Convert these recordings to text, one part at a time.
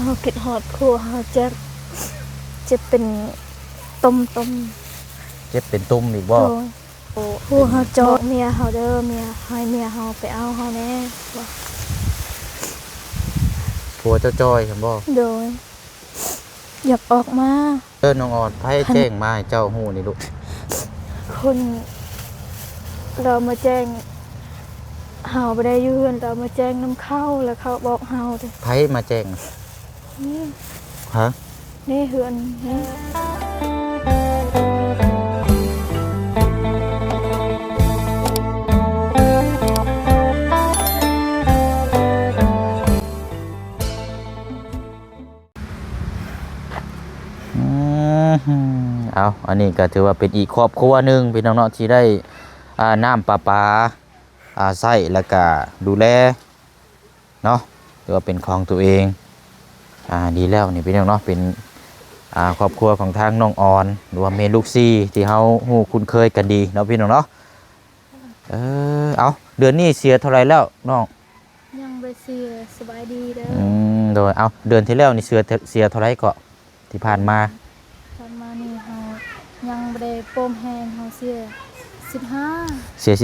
เขาคิดฮอดครัวเขาจะเป็นต้มเจ็บเป็นตุ่มอีกบ่โดยครัวเขาจอกเมียเขาเด้อเมียให้เมียเขาไปเอาเขาแน่ว่าผัวเจ้าจ้อยครับบ่โดยอยากออกมาน้องออดไผแจ้งมาให้เจ้าฮู้นี่ลูกคนเรามาแจ้งเฮาบ่ได้อยู่เฮือนเรามาแจ้งน้ำเข้าแล้วเขาบอกเฮาเด้อไผมาแจ้งนี่ฮะนี่เฮือนนี่เอาอันนี้ก็ถือว่าเป็นอีกครอบครัวหนึ่งพี่น้องเนาะที่ได้น้ำประปาใช้แล้วก็ดูแลเนาะถือว่าเป็นของตัวเองดีแล้วนี่พี่น้องเนาะเป็นครอบครัวของทางน้องออนหรือว่าเมลูกซี่ที่เขาฮู้คุ้นเคยกันดีเนาะพี่น้องเนาะเอาเดือนนี้เสียเท่าไรแล้วน้องยังบ่เสียสบายดีเด้อโดยเอาเดือนที่แล้วนี่เสียเท่าไรก็ที่ผ่านมานี่เฮายังบ่ได้โปมแฮงเฮาเสีย15เสีย15,000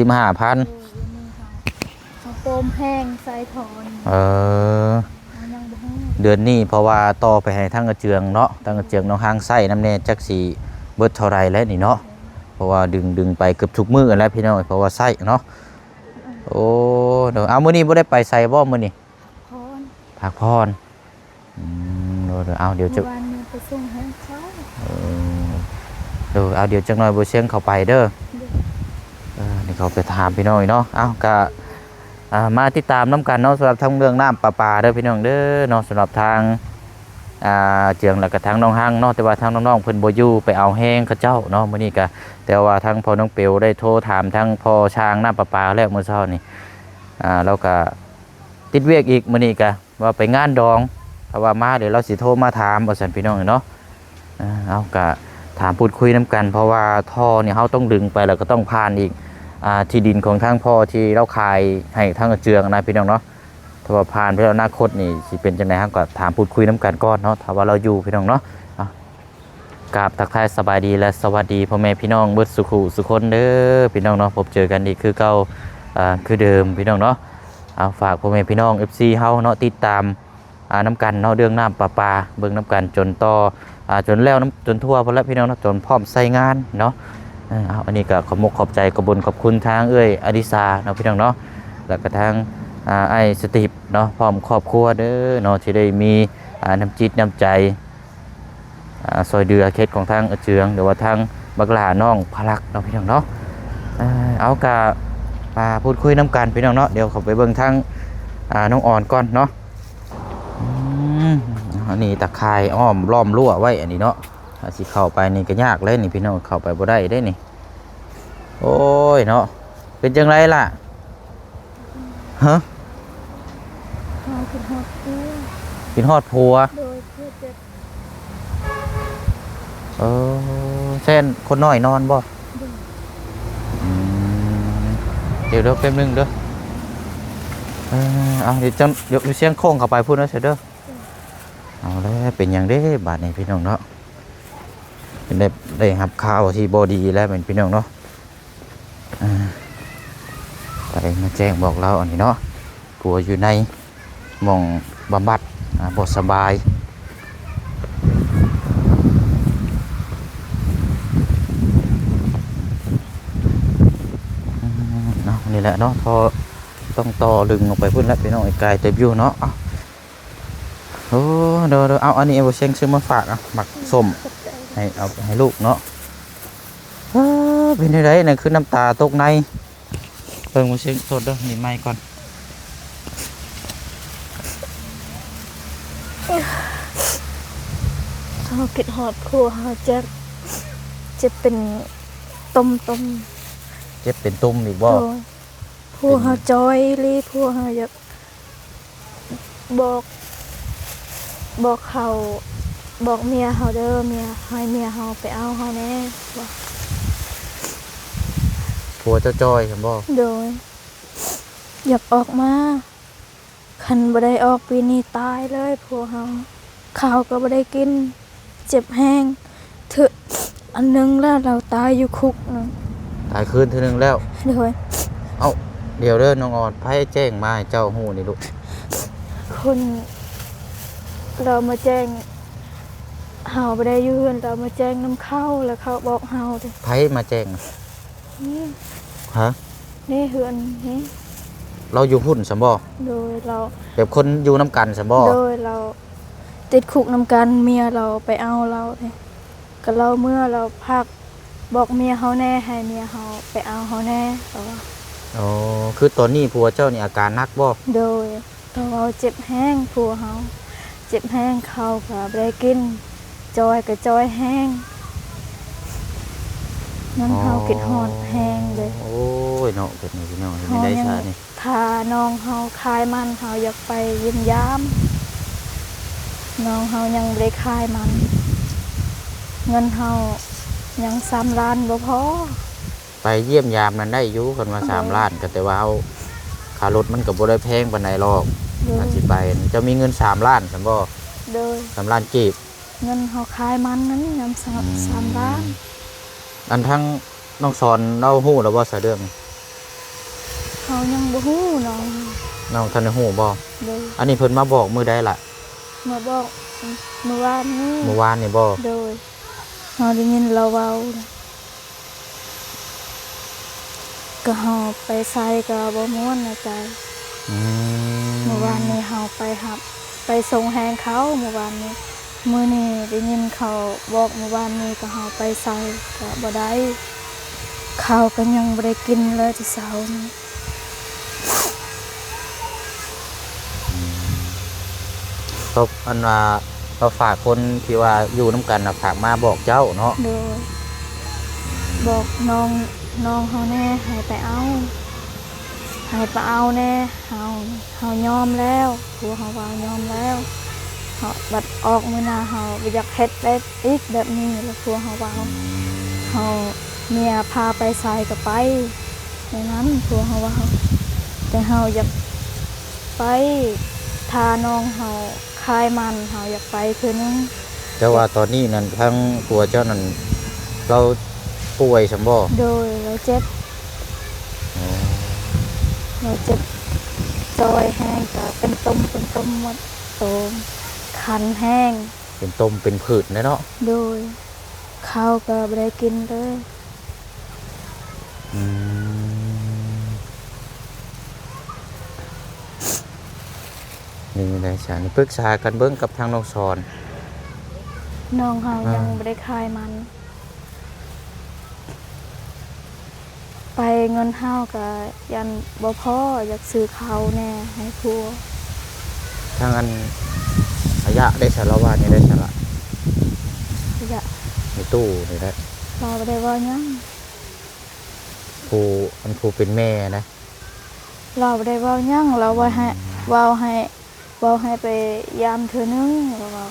เฮาโปมแฮงใส่ถอนยังบ่ฮู้เดือนนี้เพราะว่าต่อไปให้ทั้งกระเจืองเนาะทั้งกระเจืองน้องห้างไส้น้ำแน่จักสีเบิดเท่าไรแล้วนี่เนาะเพราะว่าดึงไปเกือบทุกมื้อแล้วพี่น้องเพราะว่าไส้เนาะโอ้เดี๋ยวเอามื้อนี้บ่ได้ไปใส่บ่มื้อนี้พักพรเดี๋ยวเอาเดี๋ยวจะวันนี้ไปส่งให้เขาเดี๋ยวเอาเดี๋ยวจังหน่อยบ่เชียงเข้าไปเด้อนี่เขาไปถามพี่น้องเนาะเอาก็มาติดตามน้ำกันเนาะสำหรับทั้งเรื่องน้ำประปาเด้อพี่น้องเด้อเนาะสำหรับทางเจียงแล้วก็ทางน้องห้างเนาะแต่ว่าทางน้องๆเพิ่นบ่อยู่ไปเอาแห้งเขาเจ้าเนาะมื้อนี้ก็แต่ว่าทางพ่อน้องเปียวได้โทรถามทางพ่อช้างน้ำประปาแล้วเมื่อเช้านี่แล้วก็ติดเวียกอีกมื้อนี้ก็ว่าไปงานดองเพราะว่ามาเดี๋ยวเราสิโทรมาถามว่าซั่นพี่น้องเนาะเอาก็ถามพูดคุยน้ำกันเพราะว่าท่อเนี่ยเขาต้องดึงไปแล้วก็ต้องผ่านอีกที่ดินของทางพ่อที่เราขายให้ทางกระเจืองนะพี่น้องเนาะถ้าว่าผ่านไปแล้วอนาคตนี่สิเป็นจังไดครับก็ถามพูดคุยน้ำกันก่อนเนาะถ้าว่าเราอยู่พี่น้องเนาะกราบทักทายสบายดีและสวัสดีพ่อแม่พี่น้องเบิดสุขุสุคนเด้อพี่น้องเนาะพบเจอกันอีกคือเก่าคือเดิมพี่น้องเนาะเอาฝากพ่อแม่พี่น้อง FC เฮาเนาะติดตามน้ำกันเนาะเรื่องน้ำประปาเบิ่งน้ำกันจนต่อจนแล้วจนทั่วพอแล้วพี่น้องนะจนพร้อมใส่งานเนาะอันนี้ก็ขอบใจขอบคุณทางอดิสาเนาะพี่น้องเนาะแล้วก็ทางไอ้สติปเนาะพร้อมครอบครัวเด้อเนาะที่ได้มีน้ำจิตน้ำใจซอยเดือเคสของทางเจืองหรือว่าทางบักหลาน้องพลักเนาะพี่น้องเนาะเอากะมาพูดคุยน้ำกันพี่น้องเนาะเดี๋ยวเขาไปเบิ่งทางน้องอ่อนก่อนเนาะอันนี้ตะไคร่อ้อมล้อมรั้วไว้อันนี้เนาะสิเข้าไปนี่ก็ยากเลยนี่พี่น้องเข้าไปบ่ได้ได้นี่โอ้ยเนาะเป็นจังไรล่ะฮะกินฮอดผัวเส้นคนน้อยนอนบ่เดี๋ยวแป๊บนึงเด้อเอาเดี๋ยวจังเดี๋ยวเสียงโค้งเข้าไปพูดนะเสร็จเด้อเอาแล้วเป็นอย่างได้บาดนี้พี่น้องเนาะเป็นได้หับข่าวที่บอดีแล้วเป็นพี่น้องเนาะไปมาแจ้งบอกเราอันนี้เนาะผัวอยู่ในหม่องบำบัดบ่สบายเนาะนี่แหละเนาะพอต้องต่อลึงลงไปพุ่นแล้วพี่น้องไอ้กายเต็มอยู่เนาะโอ้เดี๋ยวเอาอันนี้เอาเชียงซื้อมาฝากหมักส้มให้เอาให้ลูกเนาะเป็นอะไรนั่นคือน้ำตาตกในเพิ่งมาเชียงสดเด้อนี่ไม้ก่อนเขาคิดฮอดครัวเขาจะเป็นต้มเจ็บเป็นตุ่มอีกบ่พวกเขาจอยรีพวกเขาอยากบอกเขาบอกเมียเขาเด้อเมียให้เมียเขาไปเอาเขาแน่ว่าผัวเจ้าจ้อยครับบ่โดยอยากออกมาคันบ่ได้ออกปีนี้ตายเลยพวกเขา ข้าวก็ไม่ได้กินเจ็บแห้งเถอะอันนึงแล้วเราตายอยู่คุกนะ ตายคืนเทื่อนึงแล้ว โดย เอ้าเดี๋ยวเด้อน้องออดไผแจ้งมาให้เจ้าฮู้นี่ลูก คุณเรามาแจ้งเฮาไม่ได้อยืนเรามาแจ้งน้ำเข้าแล้วเขาบอกเฮาเลย ไผมาแจ้ง นี่ ฮะ นี่เฮือนนี่ เราอยู่พุ่นซั่นบ่ โดยเรา แบบคนอยู่นํกันซั่นบ่ โดยเราติดคุกนำกันเมียเราไปเอาเราเลยก็เราเมื่อเราพักบอกเมียเขาแน่ให้เมียเขาไปเอาเขาแน่แต่ว่า อ๋อคือตอนนี้ผัวเจ้านี่อาการหนักบ่ โดยเราเจ็บแห้งผัวเขาเจ็บแห้งเขาก็บ่ได้กินจอยก็จอยแห้งนั่นเขากินหอดแห้งเลย โอ้ยเนาะเป็นไงพี่น้องเห็นได้ชานี่ ทาน้องเขาคายมันเขาอยากไปเยิ้มยามน้องเขายังบ่ได้คายมัน เงินเขายัง3 ล้านบ่พอ ไปเยี่ยมยามนั้นได้อยู่กันมา3 ล้านก็แต่ว่าเอาค่ารถมันก็บ่ได้แพงปานใดหรอก โด อาย สิไปจะมีเงิน3 ล้านซั่นบ่ โดย 3 ล้านกีบ เงินเขาคายมันนั้นยัง3 ล้าน อันทั้งน้องสอนเล่าฮู้แล้วบ่ซะเรื่อง เขายังบ่ฮู้น้อง น้องท่านได้ฮู้บ่ โดย อันนี้เพิ่นมาบอกมื้อใดล่ะ มาบอกเมื่อวานนี้ เมื่อวานนี่บ่ โดยเขาได้ยินเราเว้าก็เฮาไปใส่ก็บ่ม่วนในใจ อื เมื่อวานนี้เฮาไปหับไปส่งแหงเขาเมื่อวานนี้มื้อนี้ได้ยินเขาบอกเมื่อวานนี้ก็เฮาไปใส่ก็บ่ได้ข้าวก็ยังบ่ได้กินเลยที่เช้านี้ ตบอันว่าเราฝากคนที่ว่าอยู่นํกันน่ะฝากมาบอกเจ้าเนาะ โดยบอกน้องเขาแน่ให้ไปเอาแน่เขายอมแล้วผัวเขาว่ายอมแล้วเขาบัดออกมื้อหน้าเขาบ่อยากเฮ็ดได้อีกแบบนี้แล้วผัวเขาว่าเขาเมียพาไปใส่ก็ไปอย่างนั้นผัวเขาว่าแต่เขาอยากไปทาน้องเขาคายมันเขาอยากไปคือนึง แต่ว่าตอนนี้นั่นทั้งผัวเจ้านั่นเราป่วยซั่นบ่ โดยเราเจ็บจอยแห้งก็เป็นตุ่มหมดโตมคันแห้ง เป็นต้มเป็นผืดเนาะ โดยข้าวก็ไม่ได้กินเลย อืมนี่ได้ฉันปรึกษากันเบิ่งกับทางน้องสอน น้องเขายังไม่ได้คายมัน ไปเงินเฮาก็ยันบ่พออยากซื้อข้าวแน่ให้ผัว ทางอันระยะได้สารวานี่ได้สาระ อยาก ในตู้นี่ได้ เราบ่ได้ว่าหยัง ผู้เป็นแม่นะ เราบ่ได้ว่าหยังเราว่าให้ไปยามเธอนึงเราว่า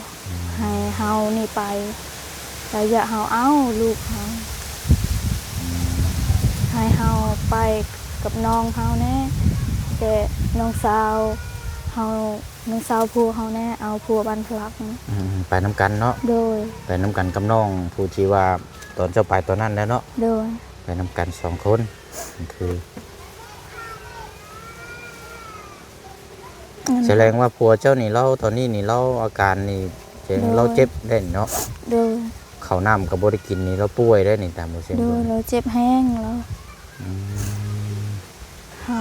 ให้เฮานี่ไปแต่อย่าเฮาเอาลูกเฮาให้เฮาไปกับน้องเฮาแน่แต่น้องสาวผัวเฮาแน่เอาผัวบ้านพลักนะ ไปน้ำกันเนาะ โดย ไปน้ำกันกับน้องผู้ที่ว่าตอนเจ้าไปตอนนั้นแล้วเนาะ โดย ไปน้ำกัน2 คนคือแสดงว่าผัวเจ้านี่เราตอนนี้นี่เราอาการนี่เราเจ็บได้เนาะ โดย ข้าวน้ำกับบริกินนี่เราป่วยได้นี่ตามโมเสน โดยเราเจ็บแห้งแล้ว อืม เฮา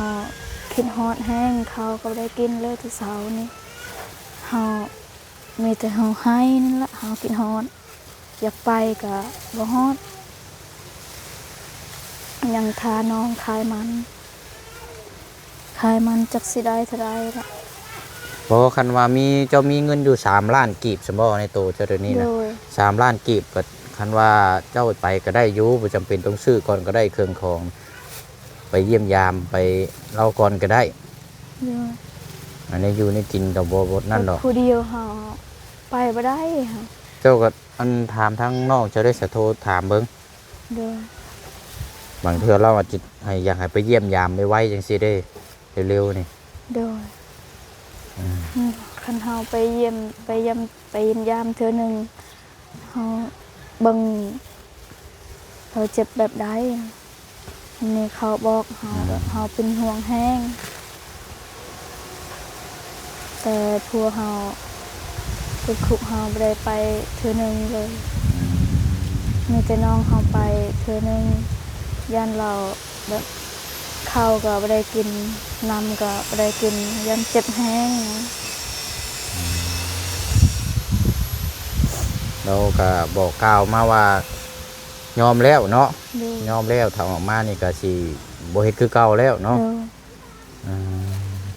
คิดฮอดแห้งเขาก็บ่ได้กินเลยที่เช้านี้เฮามีแต่เฮาให้นั่นละเฮาคิดฮอดอยากไปก็บ่ฮอดยังทาน้องคายมันจักสิได้เท่าใดล่ะ เพราะคันว่าเจ้ามีเงินอยู่3 ล้านกีบสมบ่ในโตเจ้าเดี๋ยวนี้ โด นะ ย 3 ล้านกีบก็คันว่าเจ้าไปก็ได้อยู่บ่จำเป็นต้องซื้อก่อนก็ได้เครื่องของไปเยี่ยมยามไปเล่าก่อนก็ได้ โดย อันนี้อยู่ในกินกับบ่นั่นดอก ผู้เดียวเฮาไปบ่ได้ค่ะ เจ้าก็อันถามทั้งนอกเจ้าได้สะโทรถามเบิ่ง โดย บางเทื่อเราอาจจะให้อยากให้ไปเยี่ยมยามไว้จังซี่ได้เร็วๆนี่ โดย คันเฮาไปเยี่ยมไปเยี่ยมยามเทื่อหนึงเฮาเบิ่งเราเจ็บแบบใดนี่เขาบอกเฮาแบบเฮาเป็นห่วงแห้งแต่พัวเฮาติดคุกเฮาบ่ได้ไปเทื่อหนึงเลยมีแต่น้องเฮาไปเทื่อหนึงย่านเราแบบข้าวก็บ่ได้กินน้ำก็บ่ได้กินย่านเจ็บแห้ง เราก็บอกกล่าวมาว่ายอมแล้วเนาะยอมแล้วถ้าออกมานี่ก็สิบ่เฮ็ดคือเก่าแล้วเนาะ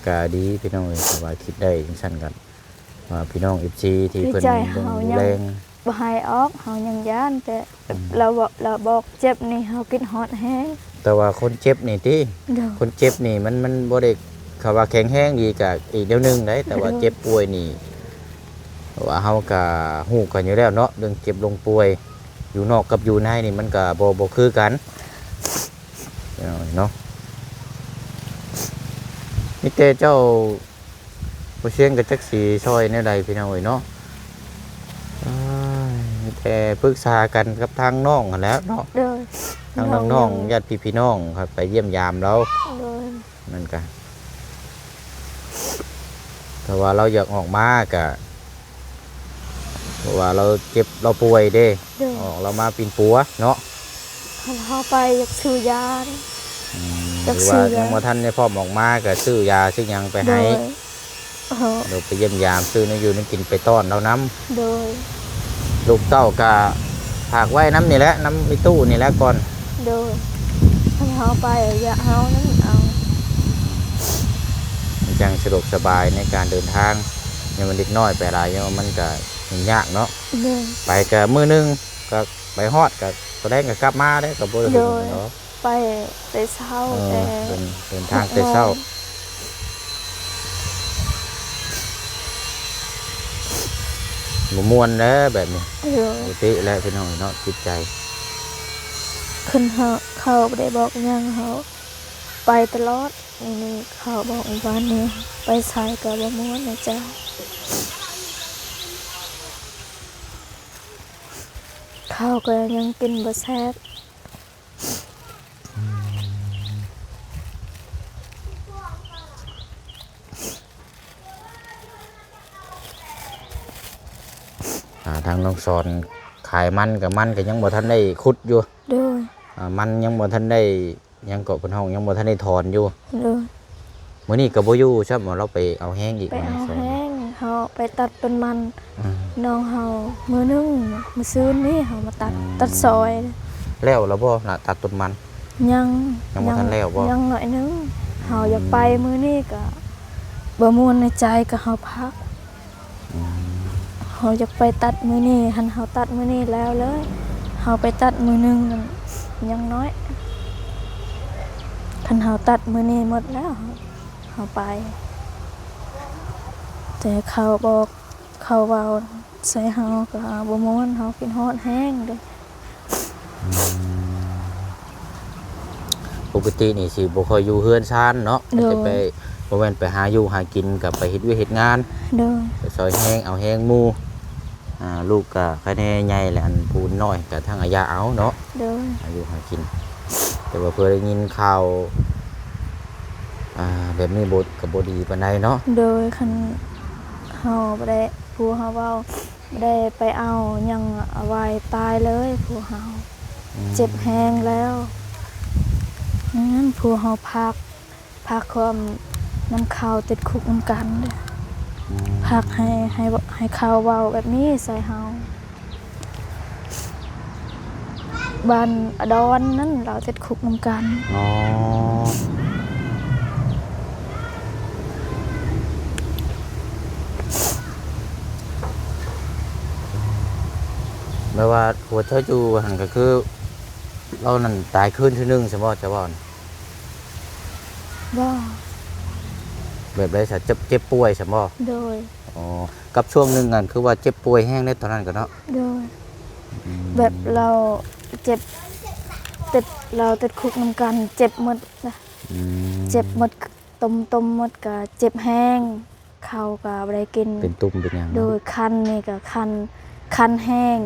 ก็ดีพี่น้องเอ้ยว่าคิดได้จังซั่นกันว่าพี่น้อง FC ที่เพิ่นแรง บ่ให้ออกเฮายังย้านแต่เราบอกเจ็บนี่เฮาคิดฮอดแฮง แต่ว่าคนเจ็บนี่ติคนเจ็บนี่มันบ่ได้เขาว่าแข็งแรงดีก็อีกเดี๋ยวนึงได้แต่ว่าเจ็บป่วยนี่ว่าเฮาก็ฮู้กันอยู่แล้วเนาะเรื่องเจ็บลงป่วยอยู่นอกกับอยู่ในนี่มันก็บ่คือกันเนาะนี่แต่เจ้าบ่เชียงกับจักสีซอยแนวใดพี่น้องเอ้ยเนาะแต่ปรึกษากันกับทางน้องกันแล้วเนาะทางน้องญาติพี่น้องครับไปเยี่ยมยามเรานั่นกันแต่ว่าเราอยากออกมาก็เพราะว่าเราเจ็บเราป่วยเด้ออกเรามาปีนปัวเนาะเขาไปอยากซื้อยาหรือว่ายังบ่ทันได้พร้อมออกมาก็ซื้อยาซื้อหยังไปให้เราไปเยี่ยมยามซื้ออยู่นั่นกินไปต้อนเราน้ำโดยลูกเต้าก็ฝากไว้น้ำนี่แหละน้ำในตู้นี่แหละก่อนโดยเขาไปอย่าเอานั้นเอามันจังสะดวกสบายในการเดินทางเนี่ยมันเด็กน้อยไปหลายเนี่ยมันก็ยากเนาะไปกับมือนึงก็ไปฮอดกับตัวแรกก็กลับมาได้กับบ่ได้เนาะไปเช้าแต่เดินทางแต่เช้าม่วนแล้วแบบนี้ปกติแล้วพี่น้องเนาะจิตใจขึ้นเขาได้บอกยังเขาไปตลอดนี่เขาบอกวันนี้ไปใช้กับบ่ม่วนนะจ๊ะข้าวก็ยังกินบ่แซ่บทางน้องสอนขายมันกับมันก็ยังบ่ทันได้ขุดอยู่ด้วยมันยังบ่ทันได้ยังเกาะเป็นห้องยังบ่ทันได้ถอนอยู่ด้วยมื้อนี้ก็บ่อยู่ใช่บ่เราไปเอาแห้งอีกไปเอาแห้งเฮาไปตัดต้นมันน้องเฮามื้อนึงมื้อซื่นนี้เฮามาตัดซอยแล้วบ่น่ะตัดต้นมันยังบ่ทันแล้วบ่ยังหน่อยนึงเฮาอยากไปมื้อนี้ก็บ่ม่วนในใจก็เฮาพักเฮาอยากไปตัดมื้อนี้หันเฮาตัดมื้อนี้แล้วเลยเฮาไปตัดมื้อนึงยังน้อยคันเฮาตัดมื้อนี้หมดแล้วเฮาไปแต่เขาบอกเขาเว้าใส่เฮาก็บ่ม่วนเฮากินฮอดแห้งเด้อปกตินี่สิบ่ค่อยอยู่เฮือนซ่านเนาะจะไปบ่แม่นไปหาอยู่หากินกับไปเฮ็ดเวียกเฮ็ดงานเด้อไปซอยแห้งเอาแห้งหมู่ลูกก็คะแนนใหญ่แหละอันพูนน้อยก็ทั้งอาญาเอาเนาะอายุหากินแต่ว่าเพื่อได้ยินข่าวแบบนี้กับบดีปานใดเนาะโดยคันเฮาบ่ได้ผู้เฮาเว้าบ่ได้ไปเอายังเอาไว้ตายเลยผู้เฮาเจ็บแฮงแล้วงั้นผู้เฮาพักความน้ำข้าวติดคุกนำกันเด้อพักให้เขาเว้าแบบนี้ใส่เฮาบ้านอดอนนั้นเราติดคุกนำกันแม้ว่าหัวเธอจูหันก็คือเรานั่นตายคืนที่นึงใช่บ่จะบ่ว่าแบบไรสัตว์เจ็บป่วยใช่บ่โดยกับช่วงนึงกันคือว่าเจ็บป่วยแห้งได้ตอนนั้นก็เนาะโดยแบบเราเจ็บติดเราติดคุกนำกันเจ็บหมดนะเจ็บหมดตมหมดก็เจ็บแห้ง ข้าวก็บ่ได้กิน เป็นตุ่มเป็นหยัง โด เนาะ ยคันนี่ก็คันแห้ง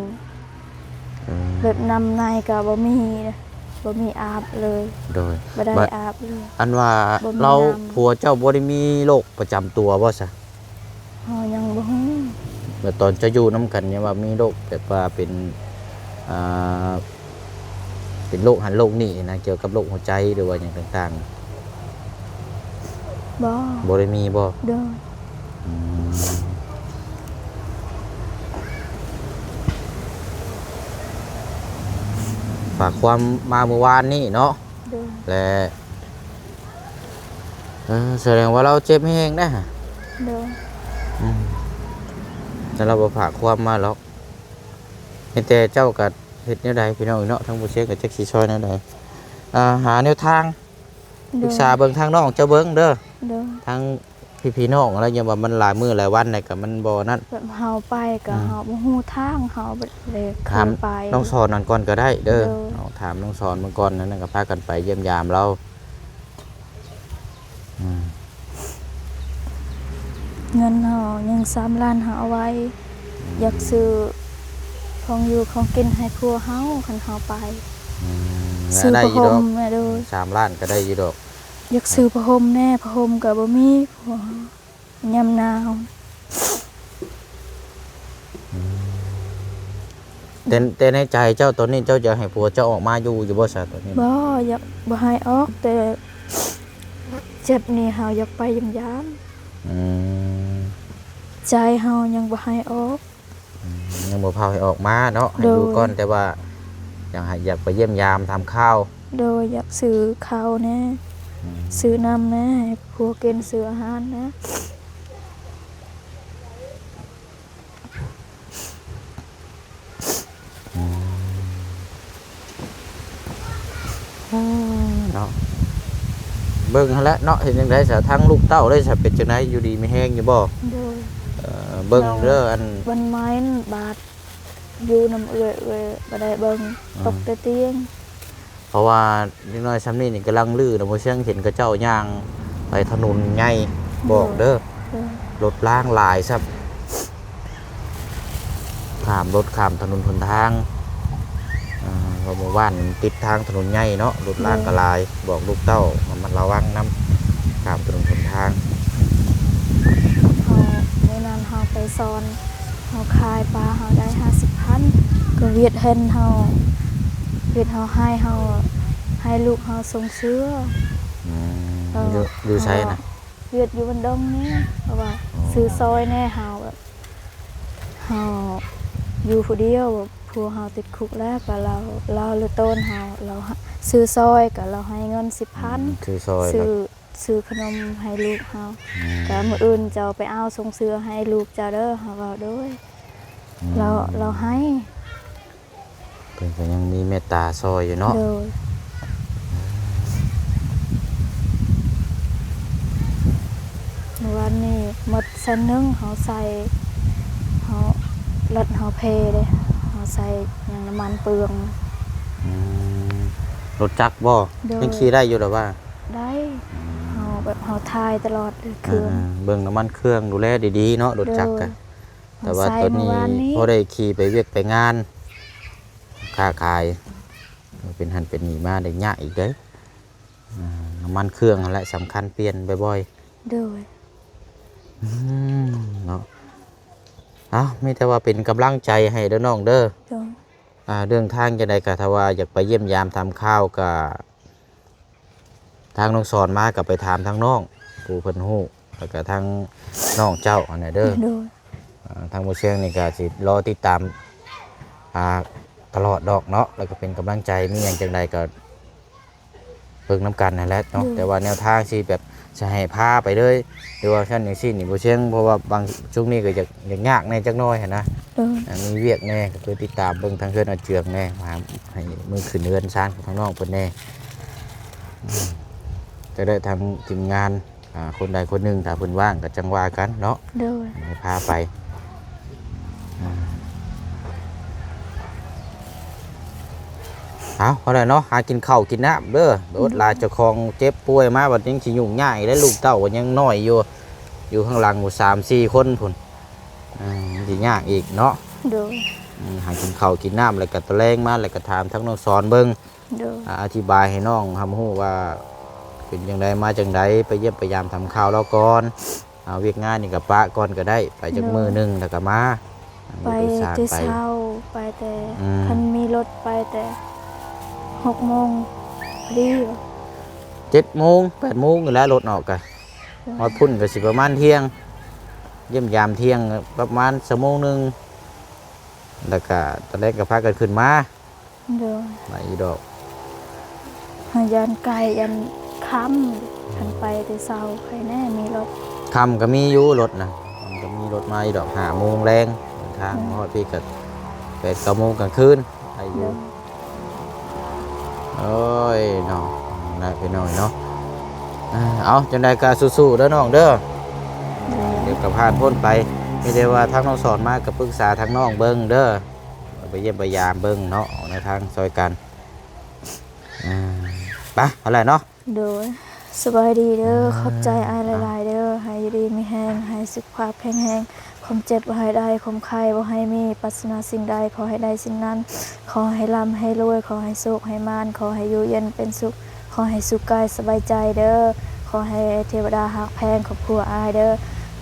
เออ แบบน้ำในก็บ่มีอาบเลย โดย บ่ได้ บัด อาบเลย อันว่า บ่มี เรา น้ำ ผัวเจ้าบ่ได้มีโรคประจำตัวบ่ซะ เฮายังบ่ฮู้ เมื่อตอนจะอยู่นํกันเนี่ยว่ามีโรคแบบว่าเป็นอ่าเป็นโรคหันโรคนี่นะเกี่ยวกับโรคหัวใจหรือว่าหยังต่าง บ่ ๆบ่ได้มีบ่ โดย อืมฝากความมาเมื่อวานนี่เนาะ โดย และแสดงว่าเราเจ็บแห้งนะ โดย แต่เราบ่ฝากความมาหรอกเห็นแต่เจ้ากับเฮ็ดแนวใดพี่น้องเนาะทั้งบ่เช็คกับจักสิช่วยแนวใดหาแนวทางปรึกษาเบิ่งทางน้องเจ้าเบิ่งเด้อ โดย ทางพี่น้องอะไรอย่างว่ามันหลายมื้อหลายวันนี่ก็มันบ่นั่น แบบเฮาไปก็เฮาบ่ฮู้ทางเฮาบ่ได้เค ถาม ยไป น้องสอนนั่นก่อนก็ได้เด้อ เด้อ เอาถามน้องสอนมันก่อนนั้นก็พากันไปเยี่ยมยามเราอืม เงินเฮายัง3ล้านเฮาเอาไว้ อยากซื้อของอยู่ของกินให้ครัวเฮาคันเฮาไป ซื้อ ได้ ผ้า อยู่ ห่ ดอ ม ก แม่เด้อ 3 ล้านก็ได้อยู่ดอก อยากซื้อผ้าห่มแน่ผ้าห่มก็บ่มีผัวยามหนาว แต่ในใจเจ้าตอนนี้เจ้าจะให้ผัวเจ้าออกมาอยู่บ่ซะตอนนี้ บ่อยากบ่ให้ออกแต่เจ็บนี่เฮาอยากไปยามยาม อืม ใจเฮายังบ่ให้ออก ยังบ่พาให้ออกมาเนาะให้ โดย อยู่ก่อนแต่ว่าอยากไปเยี่ยมยามทำข้าว โดยอยากซื้อข้าวแน่ซื้อน้ำแน่ให้ผัวกินซื้ออาหารนะ เนาะเบิ่งหั่นแหละเนาะเห็นจังได๋ซะทั้งลูกเต้าได้ซะเป็นจังไดอยู่ดีมีแฮงอยู่บ่ โดย เบิ่งเด้ออัน บันไม้นบาดอยู่นำเอื้อยบ่ได้เบิ่งตกแต่เตียง เพราะว่านิดน้อยซ้ำนี่นี่กำลังลื้อนะบ่เชียงเห็นกระเจ้าย่างไปถนนใหญ่บอกเด้อ โดย รถล้างหลายซับข้ามรถข้ามถนนหนทางเพราะเมื่อวานติดทางถนนใหญ่เนาะรถล้างก็หลายบอกลูกเต้าว่ามันระวังน้ำข้ามถนนหนทาง เฮามื้อนั้นเฮาไปสอนเฮาขายปลาเฮาได้50,000ก็เวียดเห็นเฮาให้ลูกเฮาส่งเสื้อ อยู่ใช่นะ เวียดอยู่บนดงนี่เพราะว่าซื้อซอยแน่เฮาแบบเฮาอยู่ผู้เดียวผัวเฮาติดคุกแล้วก็เราเลยต้นเฮาเราซื้อซอยก็เราให้เงิน10,000 คือซอย ซื้อขนมให้ลูกเฮาก็มื้ออื่นจะเอาไปเอาส่งเสื้อให้ลูกเจ้าเด้อเฮาว่าด้วยเราให้ เพิ่นก็ยังมีเมตตาซอยอยู่เนาะ โดยเมื่อวานนี้หมดเส้นหนึงเฮาใส่เฮารถเฮาเพเด้เฮาใส่หยังน้ำมันเปลือง อืมรถจักรบ่ โดย ยังขี่ได้อยู่หรอว่า ได้เฮาแบบเฮาทายตลอดเลยเครื่อง เบิ่งน้ำมันเครื่องดูแลดีๆเนาะรถจักรกะ แต่ว่าตัวนี้พอได้ขี่ไปเวียกไปงานค้าขายเป็นหันเป็นหนีมาได้ยากอีกเด้อน้ำมันเครื่องนั่นแหละสำคัญเปลี่ยนบ่อย โดย ๆเนาะมีแต่ว่าเป็นกำลังใจให้เด้อน้องเด้อ โดย เรื่องทางจะได้กะถ้าว่าอยากไปเยี่ยมยามทำข้าวกะทางน้องสอนมากับไปถามทางน้องผู้เพิ่นฮู้แล้วก็ทางน้องเจ้าอันนี้เด้อ โดย ทางโมเชียงนี่ก็สิรอติดตามตลอดดอกเนาะแล้วก็เป็นกำลังใจมีอย่างจังใดก็เพิ่งน้ำกันนั่นแหละเนาะแต่ว่าแนวทางสิแบบจะให้พาไปเลยหรือว่าชั้นอย่างซี่นี่โมเชียงเพราะว่าบางช่วงนี้ก็จะยากในจักหน้อยเห็นนะ โดย มีเวียกแน่ก็คือติดตามเบิ่งทางเพื่อนเอาเจืองแน่มาให้มือขึ้นเรือนซานของทางน้องเพิ่นแน่จะได้ทางทีมงานคนใดคนหนึ่งถ้าเพิ่นว่างก็จังว่ากันเนาะ โดย ให้พาไปเอาพอได้เนาะหากินข้าวกินน้ำเด้อรถลาเจ้าของเจ็บป่วยมาบัดยังสิยุ่งยากอีกแล้วลูกเต้าก็ยังน้อยอยู่ อยู่ข้างหลังหมู่3-4คนพุ่นมันสิยากอีกเนาะ โดย หากินข้าวกินน้ำแล้วก็ตะแลงมาแล้วก็ถามทั้งน้องสอนเบิ่ง โดย อธิบายให้น้องทำฮู้ว่าเป็นจังไดมาจังไดไปเยี่ยมพยายามทำข่าวแล้วก่อนเอาเวียกงานนี่กับปะก่อนก็ได้ไปจักมื้อหนึงแล้วก็มา ไป สร้าง แต่ ไป เช้าไปแต่ อืม คันมีรถไปแต่6 โมงพอดี 7 โมง 8 โมงนี่แหล้วรถออกกันฮอดพุ่นก็สิประมาณเที่ยงเยี่ยมยามเที่ยงประมาณชั่วโมงหนึงแล้วก็ตอนแรกก็พากันขึ้นมา โดย มาอีดอก หายันไก่ยันค้ำทันไปแต่เช้าใครแน่มีรถ ค่ำก็มีอยู่รถนะมันก็มีรถมาอีดอก5 โมงแรงเดินทางฮอดพี่ก็8-9 โมงกลางคืนไปอ โด ยู่ ย โอ้ยน้องได้ไปหน่อยเนาะเอาจังใดก็สู้ๆเด้อน้องเด้อเดี๋ยวก็ผ่านพ้นไปไม่ได้ว่าทางน้องสอนมาก็ปรึกษาทางน้องเบิ่งเด้อไปเยี่ยมไปยามเบิ่งเนาะในทางซอยกันไปอะไรเนาะ โดยสบายดีเด้อขอบใจอายหลายๆเด้อให้อยู่ดีมีแห้งให้สุขภาพแข็งแรงความเจ็บบ่ให้ได้ความไข้บ่ให้มีปรารถนาสิ่งใดขอให้ได้สิ่งนั้น ขอให้ร่ำให้รวยขอให้สุขให้มานขอให้อยู่เย็นเป็นสุขขอให้สุขกายสบายใจเด้อขอให้เทวดาหักแพงครอบครัวอายเด้อ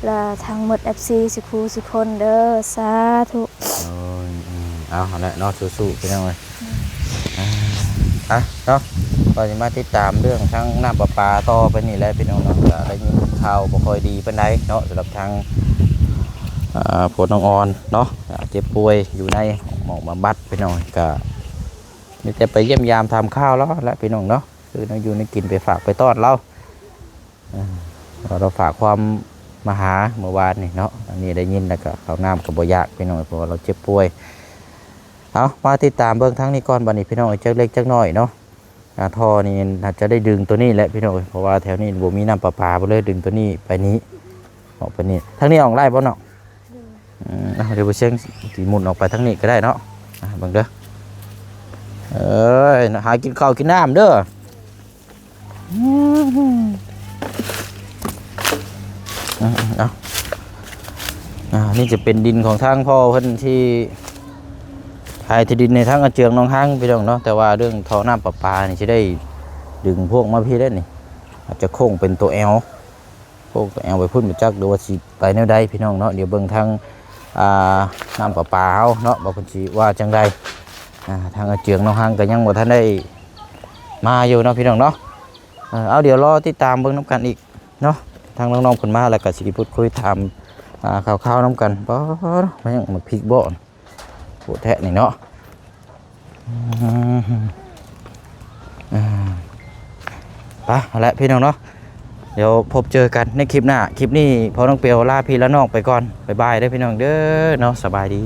และทั้งหมด FC สุขูสุขคนเด้อสาธุ โอ้ยเอาอะไรเนาะสู้ๆไปหน่อยเนาะก็จะมาติดตามเรื่องทั้งน้ำประปาต่อไปนี่แหละพี่น้องเนาะก็ได้ยินข่าวบ่ค่อยดีปานใดเนาะสำหรับทางผลน้องออนเนาะเจ็บป่วยอยู่ในหมองบำบัดพี่น้องก็นี่จะไปเยี่ยมยามทำข้าวแล้วและพี่น้องเนาะคือน้องอยู่ในกินไปฝากไปต้อนเราเราฝากความมาหาเมื่อวานนี่เนาะอันนี้ได้ยินแล้วก็เขาวน้ำกับบ่ยากพี่น้องเพราะว่าเราเจ็บป่วยเอามาติดตามเบื้องทั้งนี้ก่อนบัดนี้พี่น้องจักเล็กจักน้อยเนาะท่อนี่อาจจะได้ดึงตัวนี้แหละพี่น้องเพราะว่าแถวนี้บ่มีน้ำประปาบ่เลยดึงตัวนี้ไปนี้ออกไปนี่ทั้งนี้ออกไล่บ่เนาะเดี๋ยวไปเชียงสีหมุนออกไปทั้งนี้ก็ได้เนาะบังเด้อหากินข้าวกินน้ำเด้อนี่จะเป็นดินของทางพ่อเพิ่นที่ขายที่ดินในทางอาเจืองน้องห้างพี่น้องเนาะแต่ว่าเรื่องท่อน้ำประปานี่จะได้ดึงพวกมาพี่ได้นี่อาจจะโค้งเป็นตัวแอลโค้งตัวแอลไปพุ่นไปจักดูว่าสิไปแนวใดพี่น้องเนาะเดี๋ยวเบิ่งทางน้ำประปาเฮาเนาะบอกคนสิว่าจังใดทางอาเจืองน้องห้างก็ยังบ่ทันได้มาอยู่เนาะพี่น้องเนาะเอาเดี๋ยวรอติดตามเบิ่งน้ำกันอีกเนาะทางน้องๆเพิ่นมาแล้วก็สิพูดคุยถามข่าวๆน้ำกันบ่มันยังมาพริกบ่โหแทะนี่เนาะไปเอาละพี่น้องเนาะเดี๋ยวพบเจอกันในคลิปหน้าคลิปนี้พอน้องเปียวลาพี่และน้องไปก่อนบ๊ายบายเด้อพี่น้องเด้อเนาะสบายดี